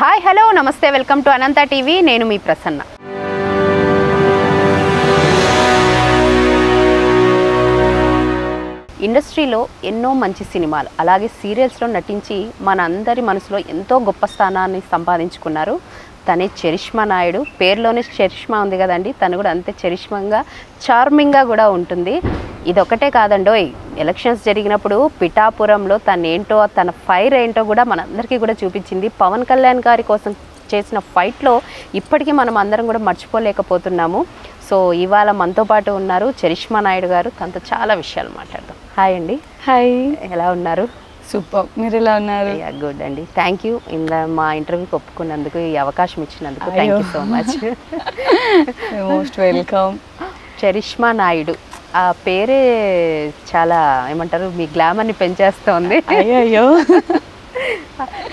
Hi hello నమస్తే welcome to Anantha TV నేను మీ ప్రసన్న. ఇండస్ట్రీలో ఎన్నో మంచి సినిమాలు అలాగే సీరియల్స్లో నటించి మనందరి మనసులో ఎంతో గొప్ప స్థానాన్ని సంపాదించుకున్నారు. తనే చరిష్మా నాయుడు. పేరులోనే చరిష్మా ఉంది కదండి, తను కూడా అంతే చరిష్మంగా చార్మింగ్గా కూడా ఉంటుంది. ఇదొక్కటే కాదండోయ్, ఎలక్షన్స్ జరిగినప్పుడు పిఠాపురంలో తనేంటో తన ఫైర్ ఏంటో కూడా మనందరికీ కూడా చూపించింది. పవన్ కళ్యాణ్ గారి కోసం చేసిన ఫైట్లో ఇప్పటికీ మనం అందరం కూడా మర్చిపోలేకపోతున్నాము. సో ఇవాళ మనతో పాటు ఉన్నారు చరిష్మా నాయుడు గారు. తనతో చాలా విషయాలు మాట్లాడదాం. హాయ్ అండి. హాయ్, ఎలా ఉన్నారు? సూపర్. మీరు ఎలా ఉన్నారు? గుడ్ అండి. థ్యాంక్ యూ మా ఇంటర్వ్యూకి ఒప్పుకున్నందుకు, ఈ అవకాశం ఇచ్చినందుకు thank you so much. Most welcome. Charishma Naidu ఆ పేరే చాలా ఏమంటారు, మీ గ్లామర్ని పెంచేస్తోంది. అయ్యో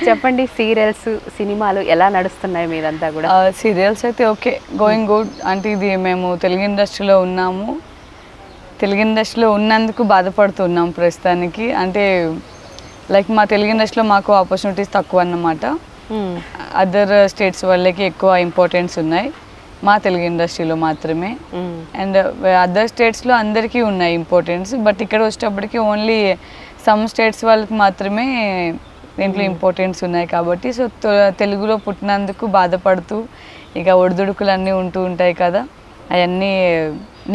చెప్పండి, సీరియల్స్ సినిమాలు ఎలా నడుస్తున్నాయి మీదంతా కూడా? సీరియల్స్ అయితే ఓకే, గోయింగ్ గుడ్. అంటే ఇది మేము తెలుగు ఇండస్ట్రీలో ఉన్నాము, తెలుగు ఇండస్ట్రీలో ఉన్నందుకు బాధపడుతున్నాం ప్రస్తుతానికి. అంటే లైక్ మా తెలుగు ఇండస్ట్రీలో మాకు ఆపర్చునిటీస్ తక్కువ అన్నమాట. అదర్ స్టేట్స్ వాళ్ళకి ఎక్కువ ఇంపార్టెన్స్ ఉన్నాయి, మా తెలుగు ఇండస్ట్రీలో మాత్రమే. అండ్ అదర్ స్టేట్స్లో అందరికీ ఉన్నాయి ఇంపార్టెన్స్, బట్ ఇక్కడ వచ్చేటప్పటికి ఓన్లీ సమ్ స్టేట్స్ వాళ్ళకి మాత్రమే దీంట్లో ఇంపార్టెన్స్ ఉన్నాయి. కాబట్టి సో తెలుగులో పుట్టినందుకు బాధపడుతూ ఇక ఒడిదుడుకులు అన్నీ ఉంటూ ఉంటాయి కదా, అవన్నీ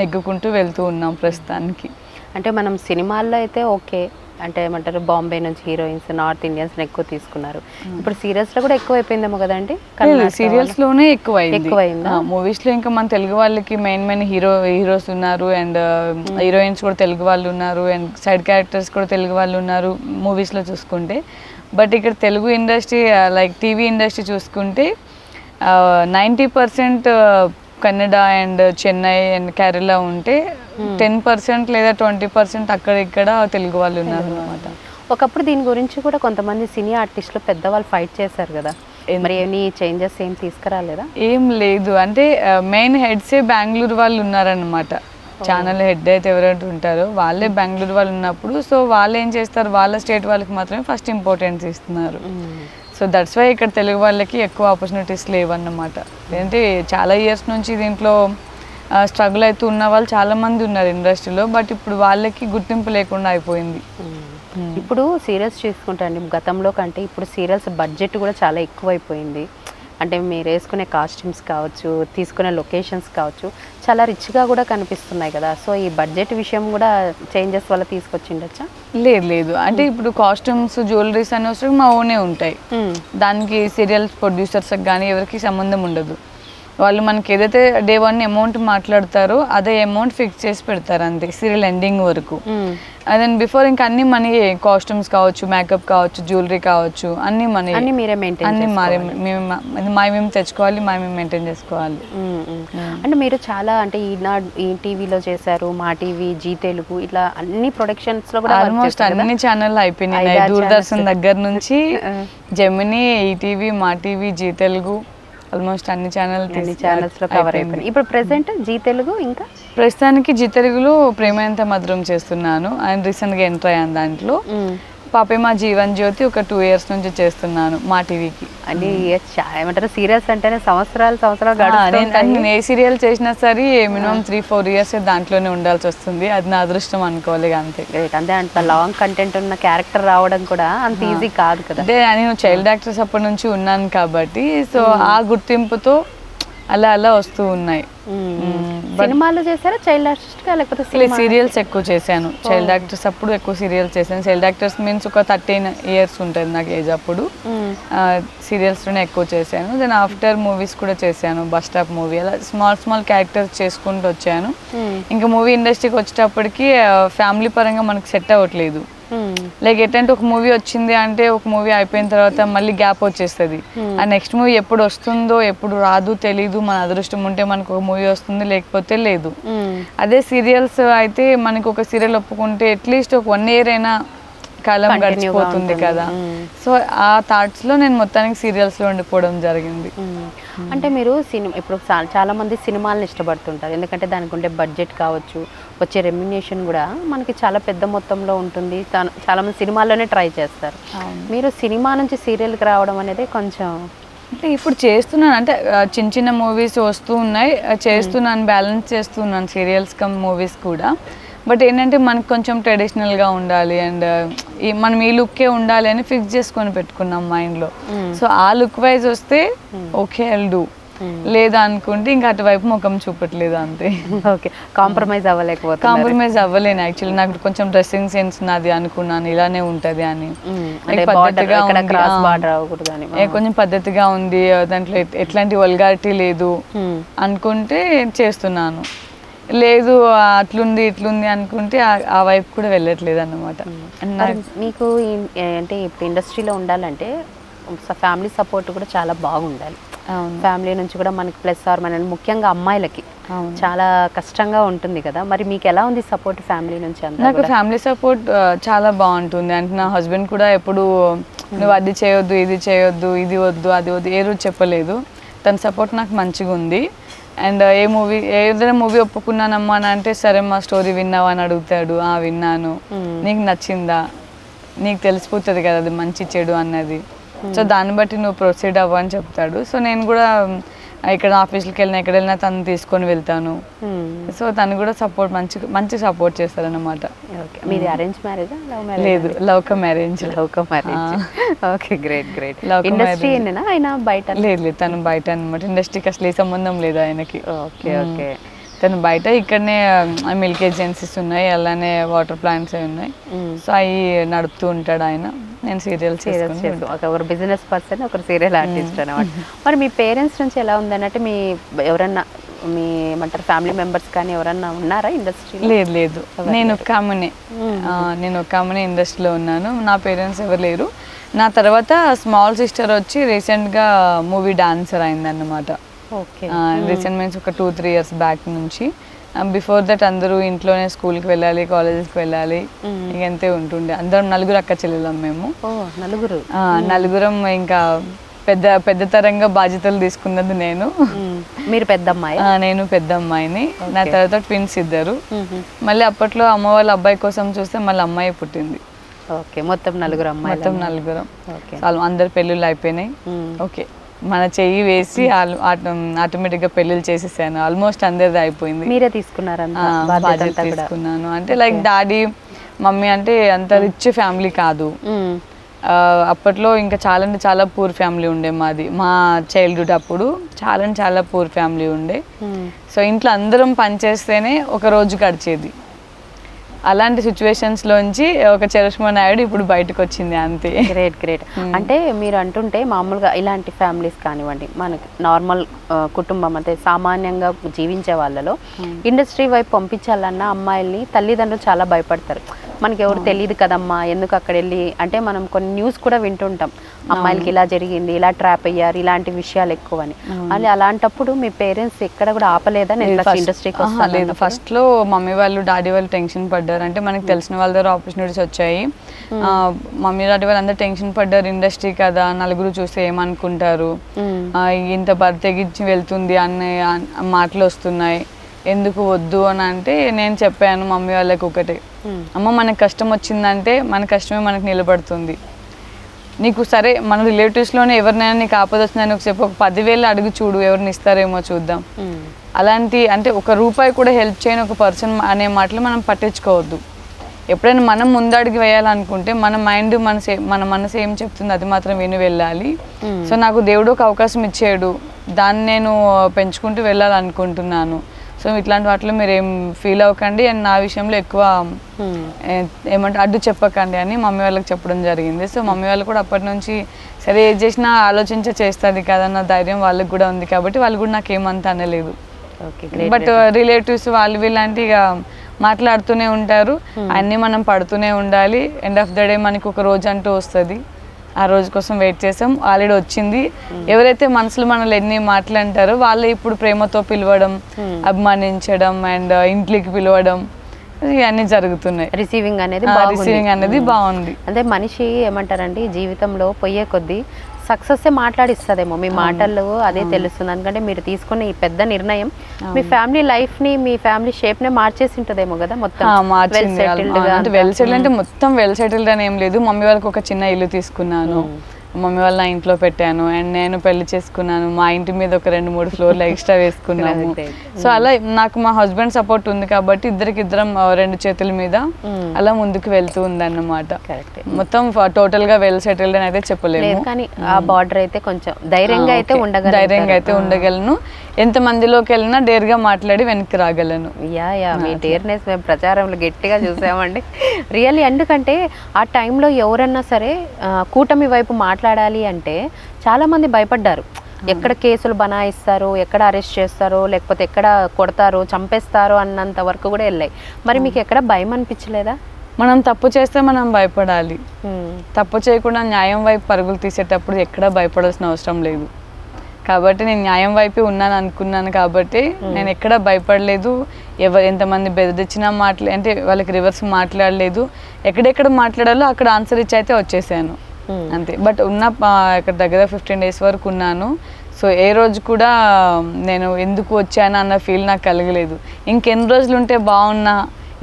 నెగ్గుకుంటూ వెళ్తూ ఉన్నాం ప్రస్తుతానికి. అంటే మనం సినిమాల్లో అయితే ఓకే, అంటే ఏమంటారు బాంబే నుంచి హీరోయిన్స్ నార్త్ ఇండియన్స్ ఎక్కువ తీసుకున్నారు. ఇప్పుడు సీరియల్స్లో కూడా ఎక్కువ అయిపోయిందేమో కదండి? సీరియల్స్లోనే ఎక్కువైంది. మూవీస్లో ఇంకా మన తెలుగు వాళ్ళకి మెయిన్ హీరోస్ ఉన్నారు, అండ్ హీరోయిన్స్ కూడా తెలుగు వాళ్ళు ఉన్నారు, అండ్ సైడ్ క్యారెక్టర్స్ కూడా తెలుగు వాళ్ళు ఉన్నారు మూవీస్లో చూసుకుంటే. బట్ ఇక్కడ Telugu industry like TV industry చూసుకుంటే 90% కన్నడ అండ్ చెన్నై అండ్ కేరళ ఉంటే 10% లేదా 20% అక్కడ ఇక్కడ తెలుగు వాళ్ళు ఉన్నారు అన్నమాట. ఒకప్పుడు దీని గురించి కూడా కొంతమంది సినీ ఆర్టిస్టులు పెద్దవాళ్ళు ఫైట్ చేశారు కదా, మరి ఏమి చేంజెస్ ఏం తీసుకురాలేదా? ఏం లేదు, అంటే మెయిన్ హెడ్సే బెంగళూరు వాళ్ళు ఉన్నారనమాట. ఛానల్ హెడ్ అయితే ఎవరైతే ఉంటారో వాళ్ళే బెంగళూరు వాళ్ళు ఉన్నప్పుడు, సో వాళ్ళు ఏం చేస్తారు, వాళ్ళ స్టేట్ వాళ్ళకి మాత్రమే ఫస్ట్ ఇంపార్టెన్స్ ఇస్తున్నారు. సో దట్స్ వై ఇక్కడ తెలుగు వాళ్ళకి ఎక్కువ ఆపర్చునిటీస్ లేవన్నమాట. ఏంటంటే చాలా ఇయర్స్ నుంచి దీంట్లో స్ట్రగుల్ అవుతూ ఉన్న వాళ్ళు చాలామంది ఉన్నారు ఇండస్ట్రీలో, బట్ ఇప్పుడు వాళ్ళకి గుర్తింపు లేకుండా అయిపోయింది. ఇప్పుడు సీరియల్స్ చూసుకుంటే అండి, గతంలో కంటే ఇప్పుడు సీరియల్స్ బడ్జెట్ కూడా చాలా ఎక్కువైపోయింది. అంటే మీరు వేసుకునే కాస్ట్యూమ్స్ కావచ్చు, తీసుకునే లొకేషన్స్ కావచ్చు, చాలా రిచ్గా కూడా కనిపిస్తున్నాయి కదా. సో ఈ బడ్జెట్ విషయం కూడా చేంజెస్ వల్ల తీసుకొచ్చిండొచ్చా? లేదు, అంటే ఇప్పుడు కాస్ట్యూమ్స్ జ్యువెలరీస్ అనే వస్తే మా ఓనే ఉంటాయి. దానికి సీరియల్స్ ప్రొడ్యూసర్స్కి కానీ ఎవరికి సంబంధం ఉండదు. వాళ్ళు మనకి ఏదైతే డే 1 అమౌంట్ మాట్లాడతారో అదే అమౌంట్ ఫిక్స్ చేసి పెడతారు అంతే, సీరియల్ ఎండింగ్ వరకు. అదే బిఫోర్ ఇంకా అన్ని మనీ, కాస్ట్యూమ్స్ కావచ్చు, మేకప్ కావచ్చు, జ్యువెలరీ కావచ్చు, అన్ని మనీ, మీరే మెయింటైన్, అన్ని మేము తెచ్చుకోవాలి, మేము మెయింటైన్ చేసుకోవాలి. అంటే మీరు చాలా అంటే ఈ టీవీలో చేశారు, మా టీవీ, జీ తెలుగు, ఇట్లా అన్ని ప్రొడక్షన్స్ లో కూడా ఆల్మోస్ట్ అన్ని ఛానల్ అయిపోయినాయి. దూరదర్శన్ దగ్గర నుంచి జెమినీ, ఈటీవీ, మా టీవీ, జీ తెలుగు, ఆల్మోస్ట్ అన్ని ఛానల్స్ లో కవర్ అయిపోయింది. ఇప్పుడు ప్రెసెంట్ జీ తెలుగు, ఇంకా ప్రస్తుతానికి జీ తెలుగులో ప్రేమ ఎంత మధురం చేస్తున్నాను, అండ్ రీసెంట్గా ఎంటర్ అయ్యాను దాంట్లో. పాపే మా జీవన్ జ్యోతి ఒక 2 years నుంచి చేస్తున్నాను మా టీవీకి. అని ఏమంటారు, సీరియల్స్ అంటేనే సంవత్సరాలు నేను ఏ సీరియల్ చేసినా సరే మినిమం 3-4 years దాంట్లోనే ఉండాల్సి వస్తుంది. అది నా అదృష్టం అనుకోవాలి అంతే. అంటే అంత లాంగ్ కంటెంట్ ఉన్న క్యారెక్టర్ రావడం కూడా అంత ఈజీ కాదు కదా. అంటే నేను చైల్డ్ యాక్టర్స్ అప్పటి నుంచి ఉన్నాను కాబట్టి, సో ఆ గుర్తింపుతో అలా వస్తూ ఉన్నాయి. సినిమాలు చేశారా చైల్డ్ ఆర్టిస్ట్ గా, లేకపోతే సీరియల్స్ ఎక్కువ చేశాను. చైల్డ్ యాక్టర్స్ అప్పుడు ఎక్కువ సీరియల్స్ చేశాను. చైల్డ్ యాక్టర్స్ మీన్స్ ఒక 13 years ఉంటుంది నాకు ఏజ్ అప్పుడు. సీరియల్స్లోనే ఎక్కువ చేశాను. దెన్ ఆఫ్టర్ మూవీస్ కూడా చేశాను, బస్ స్టాప్ మూవీ, అలా స్మాల్ క్యారెక్టర్స్ చేసుకుంటూ వచ్చాను. ఇంకా మూవీ ఇండస్ట్రీకి వచ్చేటప్పటికి ఫ్యామిలీ పరంగా మనకు సెట్ అవ్వట్లేదు. లైక్ ఎట్టంటే ఒక మూవీ వచ్చింది అంటే ఒక మూవీ అయిపోయిన తర్వాత మళ్ళీ గ్యాప్ వచ్చేస్తుంది. ఆ నెక్స్ట్ మూవీ ఎప్పుడు వస్తుందో ఎప్పుడు రాదు తెలీదు. మన అదృష్టం ఉంటే మనకు ఒక మూవీ వస్తుంది, లేకపోతే లేదు. అదే సీరియల్స్ అయితే మనకు ఒక సీరియల్ ఒప్పుకుంటే అట్లీస్ట్ ఒక 1 year అయినా కాలం గడిచిపోతుంది కదా. సో ఆ థాట్స్లో నేను మొత్తానికి సీరియల్స్లో ఉండిపోవడం జరిగింది. అంటే మీరు ఇప్పుడు చాలా మంది సినిమాలను ఇష్టపడుతుంటారు, ఎందుకంటే దానికి ఉండే బడ్జెట్ కావచ్చు, వచ్చే రెమ్యునేషన్ కూడా మనకి చాలా పెద్ద మొత్తంలో ఉంటుంది. చాలా మంది సినిమాల్లోనే ట్రై చేస్తారు. మీరు సినిమా నుంచి సీరియల్కి రావడం అనేది కొంచెం అంటే ఇప్పుడు చేస్తున్నాను, అంటే చిన్న చిన్న మూవీస్ వస్తూ ఉన్నాయి, చేస్తున్నాను, బ్యాలెన్స్ చేస్తున్నాను సీరియల్స్ కమ్ మూవీస్ కూడా. బట్ ఏంటంటే మనకు కొంచెం ట్రెడిషనల్గా ఉండాలి అండ్ మనం ఈ లుక్కే ఉండాలి అని ఫిక్స్ చేసుకొని పెట్టుకున్నాం మైండ్లో. సో ఆ లుక్ వైజ్ వస్తే ఓకే ఐల్ డూ, లేదా అనుకుంటే ఇంకా అటువైపు ముఖం చూపట్లేదు అంతే. ఓకే, కాంప్రమైజ్ అవ్వలేకపోతే? కాంప్రమైజ్ అవ్వలేను యాక్చువల్లీ. నాకు కొంచెం డ్రెస్సింగ్ సెన్స్ నాది అనుకున్నాను ఇలానే ఉంటది అని. కొంచెం పద్ధతిగా ఉంది, దాంట్లో ఎట్లాంటి వల్గారిటీ లేదు అనుకుంటే చేస్తున్నాను. లేదు అట్లుంది ఇట్లుంది అనుకుంటే ఆ వైపు కూడా వెళ్ళట్లేదు అన్నమాట. మీకు అంటే ఇప్పుడు ఇండస్ట్రీలో ఉండాలంటే ఫ్యామిలీ సపోర్ట్ కూడా చాలా బాగుండాలి. ఫ్యామిలీ నుంచి కూడా మనకి ప్లస్ ఆర్ మైనస్, ముఖ్యంగా అమ్మాయిలకి చాలా కష్టంగా ఉంటుంది కదా, మరి మీకు ఎలా ఉంది సపోర్ట్ ఫ్యామిలీ నుంచి? నాకు ఫ్యామిలీ సపోర్ట్ చాలా బాగుంటుంది. అంటే నా హస్బెండ్ కూడా ఎప్పుడు నువ్వు అది చేయొద్దు, ఇది చేయొద్దు, ఇది వద్దు, అది వద్దు ఏ రోజు చెప్పలేదు. తన సపోర్ట్ నాకు మంచిగా ఉంది. అండ్ ఏదైనా మూవీ ఒప్పుకున్నానమ్మా అని అంటే సరే మా స్టోరీ విన్నావా అని అడుగుతాడు. విన్నాను, నీకు నచ్చిందా, నీకు తెలిసిపోతుంది కదా అది మంచి చెడు అన్నది, సో దాన్ని బట్టి నువ్వు ప్రొసీడ్ అవ్వ అని చెప్తాడు. సో నేను కూడా ఇక్కడ ఆఫీస్కి వెళ్ళినా ఎక్కడ వెళ్ళినా తను తీసుకొని వెళ్తాను. సో తను కూడా సపోర్ట్ మంచి సపోర్ట్ చేస్తారన్నమాట. మీది అరేంజ్ మ్యారేజా? లేదు, love come marriage. Okay, great great. Industry అయినా బయట? లేదు, తను బయట అనమాట. ఇండస్ట్రీకి అసలు ఏ సంబంధం లేదు ఆయనకి. Okay okay. తను బయట, ఇక్కడనే మిల్క్ ఏజెన్సీస్ ఉన్నాయి, అలానే వాటర్ ప్లాంట్స్ అవి ఉన్నాయి. సో అవి నడుపుతూ ఉంటాడు ఆయన. నేను సీరియల్స్ ఒకరు బిజినెస్ పర్సన్, ఒకరు సీరియల్ ఆర్టిస్ట్ అనమాట. మరి మీ పేరెంట్స్ నుంచి ఎలా ఉందన్నట్టు, మీ ఎవరన్నా మీ ఏమంటారు ఫ్యామిలీ మెంబర్స్ కానీ ఎవరన్నా ఉన్నారా ఇండస్ట్రీ? లేదు, నేను ఒక ఆమెనే ఇండస్ట్రీలో ఉన్నాను. నా పేరెంట్స్ ఎవరు లేరు. నా తర్వాత స్మాల్ సిస్టర్ వచ్చి రీసెంట్గా మూవీ డాన్సర్ అయిందన్నమాట. రీసెంట్ మీన్స్ ఒక 2-3 years బ్యాక్ నుంచి. బిఫోర్ దట్ అందరూ ఇంట్లోనే స్కూల్కి వెళ్ళాలి, కాలేజెస్కి వెళ్ళాలి, ఇంకంతే ఉంటుండే. అందరం 4 అక్క చెల్లెలం మేము. నలుగురం ఇంకా పెద్ద తరంగా బాధ్యతలు తీసుకున్నది నేను. మీరు పెద్ద అమ్మాయి? నేను పెద్ద అమ్మాయిని. నా తర్వాత ట్విన్స్ 2. మళ్ళీ అప్పట్లో అమ్మ వాళ్ళ అబ్బాయి కోసం చూస్తే మళ్ళీ అమ్మాయి పుట్టింది. ఓకే, మొత్తం 4 అమ్మాయి? మొత్తం 4. అందరు పెళ్ళిళ్ళు అయిపోయినాయి. ఓకే, మన చెయ్యి వేసి ఆటోమేటిక్గా పెళ్ళిళ్ళు చేసేసాను. ఆల్మోస్ట్ అందరిది అయిపోయింది. మీరే తీసుకున్నారా? తీసుకున్నాను. అంటే లైక్ డాడీ మమ్మీ అంటే అంత రిచ్ ఫ్యామిలీ కాదు. అప్పట్లో ఇంకా చాలా పూర్ ఫ్యామిలీ ఉండే మాది. మా చైల్డ్హుడ్ అప్పుడు చాలా పూర్ ఫ్యామిలీ ఉండే. సో ఇంట్లో అందరం పనిచేస్తేనే ఒక రోజు గడిచేది. అలాంటి సిచ్యువేషన్స్లోంచి ఒక చరిష్మా నాయుడు ఇప్పుడు బయటకు వచ్చింది అంతే. Great great. అంటే మీరు అంటుంటే మామూలుగా ఇలాంటి ఫ్యామిలీస్ కానివ్వండి, మనకి నార్మల్ కుటుంబం అంటే సామాన్యంగా జీవించే వాళ్ళలో ఇండస్ట్రీ వైపు పంపించాలన్న అమ్మాయిల్ని తల్లిదండ్రులు చాలా భయపడతారు. మనకి ఎవరు తెలియదు కదమ్మా, ఎందుకు అక్కడ వెళ్ళి అంటే మనం కొన్ని న్యూస్ కూడా వింటుంటాం, అమ్మాయిలకి ఇలా జరిగింది, ఇలా ట్రాప్ అయ్యారు, ఇలాంటి విషయాలు ఎక్కువ అని. అలాంటప్పుడు మీ పేరెంట్స్ ఎక్కడ కూడా ఆపలేదా ఇండస్ట్రీకి వస్తాను? లేదు, ఫస్ట్లో మమ్మీ వాళ్ళు డాడీ వాళ్ళు టెన్షన్ పడ్డారు. అంటే మనకి తెలిసిన వాళ్ళ దగ్గర ఆపర్చునిటీస్ వచ్చాయి, మమ్మీ డాడీ వాళ్ళు అందరూ టెన్షన్ పడ్డారు. ఇండస్ట్రీ కదా, నలుగురు చూస్తే ఏమనుకుంటారు, ఇంత తెగించి వెళ్తుంది అనే మాటలు వస్తున్నాయి, ఎందుకు వద్దు అని అంటే నేను చెప్పాను మమ్మీ వాళ్ళకి ఒకటే, అమ్మ మనకు కష్టం వచ్చిందంటే మన కష్టమే మనకు నిలబడుతుంది. నీకు సరే మన రిలేటివ్స్లోనే ఎవరినైనా నీకు ఆపద వచ్చిందని చెప్పి ఒక 10,000 అడుగు చూడు, ఎవరిని ఇస్తారేమో చూద్దాం. అలాంటి అంటే ₹1 కూడా హెల్ప్ చేయని ఒక పర్సన్ అనే మాటలు మనం పట్టించుకోవద్దు. ఎప్పుడైనా మనం ముందడుగు వేయాలనుకుంటే మన మైండ్ మన మనసు ఏం చెప్తుంది అది మాత్రం విని వెళ్ళాలి. సో నాకు దేవుడు ఒక అవకాశం ఇచ్చాడు, దాన్ని నేను పెంచుకుంటూ వెళ్ళాలనుకుంటున్నాను. సో ఇట్లాంటి వాటిలో మీరు ఏం ఫీల్ అవ్వకండి అండ్ నా విషయంలో ఎక్కువ ఏమంటే అడ్డు చెప్పకండి అని మమ్మీ వాళ్ళకి చెప్పడం జరిగింది. సో మమ్మీ వాళ్ళు కూడా అప్పటి నుంచి సరే ఏది చేసినా చేస్తుంది కదన్న ధైర్యం వాళ్ళకి కూడా ఉంది కాబట్టి వాళ్ళు కూడా నాకు ఏమంత అనలేదు. బట్ రిలేటివ్స్ వాళ్ళు వీళ్ళంటే ఇక మాట్లాడుతూనే ఉంటారు, అన్నీ మనం పడుతూనే ఉండాలి. ఎండ్ ఆఫ్ ద డే మనకి ఒక రోజు అంటూ వస్తుంది, ఆ రోజు కోసం వెయిట్ చేసాం, ఆల్రెడీ వచ్చింది. ఎవరైతే మనసులో మనల్ని ఎన్ని మాటలు అంటారో వాళ్ళు ఇప్పుడు ప్రేమతో పిలవడం, అభిమానించడం అండ్ ఇంట్లోకి పిలవడం ఇవన్నీ జరుగుతున్నాయి. రిసీవింగ్ అనేది బాగుంది. అంటే మనిషి ఏమంటారండి, జీవితంలో పోయే కొద్దీ సక్సెస్ మాట్లాడిస్తుందేమో, మీ మాటల్లో అదే తెలుస్తుంది. ఎందుకంటే మీరు తీసుకునే ఈ పెద్ద నిర్ణయం మీ ఫ్యామిలీ లైఫ్ ని, మీ ఫ్యామిలీ షేప్ నే మార్చేసి ఉంటదేమో కదా మొత్తం. వెల్ సెటిల్డ్ అంటే మొత్తం వెల్ సెటిల్డ్ అని ఏం లేదు. మమ్మీ వాళ్ళకి ఒక చిన్న ఇల్లు తీసుకున్నాను, మమ్మీ వాళ్ళ నా ఇంట్లో పెట్టాను అండ్ నేను పెళ్లి చేసుకున్నాను, మా ఇంటి మీద ఒక 2-3 ఫ్లోర్లు ఎక్స్ట్రా వేసుకున్నాము. సో అలా నాకు మా హస్బెండ్ సపోర్ట్ ఉంది కాబట్టి ఇద్దరం 2 చేతుల మీద అలా ముందుకు వెళ్తూ ఉందన్నమాట. మొత్తం టోటల్ గా వెల్ సెటిల్డ్ అని అయితే చెప్పలేము, కానీ ఆ బార్డర్ అయితే కొంచెం ధైర్యంగా అయితే ఉండగలను. ఎంత మందిలోకి వెళ్ళినా డేర్ గా మాట్లాడి వెనక్కి రాగలను. మీ డేర్నెస్ మేము ప్రచారంలో గట్టిగా చూసామండి రియల్లీ. ఎందుకంటే ఆ టైంలో ఎవరన్నా సరే కూటమి వైపు మాట్లాడాలి అంటే చాలా మంది భయపడ్డారు. ఎక్కడ కేసులు బనాయిస్తారో, ఎక్కడ అరెస్ట్ చేస్తారో, లేకపోతే ఎక్కడ కొడతారో, చంపేస్తారో అన్నంత వరకు కూడా వెళ్ళాయి. మరి మీకు ఎక్కడ భయం అనిపించలేదా? మనం తప్పు చేస్తే మనం భయపడాలి, తప్పు చేయకుండా న్యాయం వైపు పరుగులు తీసేటప్పుడు ఎక్కడా భయపడాల్సిన అవసరం లేదు. కాబట్టి నేను న్యాయం వైపే ఉన్నాను అనుకున్నాను కాబట్టి నేను ఎక్కడా భయపడలేదు. ఎంతమంది బెదిరించినా అంటే వాళ్ళకి రివర్స్ మాట్లాడలేదు. ఎక్కడెక్కడ మాట్లాడాలో అక్కడ ఆన్సర్ ఇచ్చి అయితే వచ్చేసాను అంతే. బట్ ఇక్కడ దగ్గర 15 days వరకు ఉన్నాను. సో ఏ రోజు కూడా నేను ఎందుకు వచ్చాను అన్న ఫీల్ నాకు కలగలేదు. ఇంకెన్ని రోజులు ఉంటే బాగున్నా,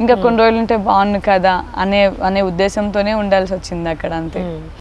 ఇంకా కొన్ని రోజులు ఉంటే బాగుండు కదా అనే ఉద్దేశంతోనే ఉండాల్సి వచ్చింది అక్కడ అంతే.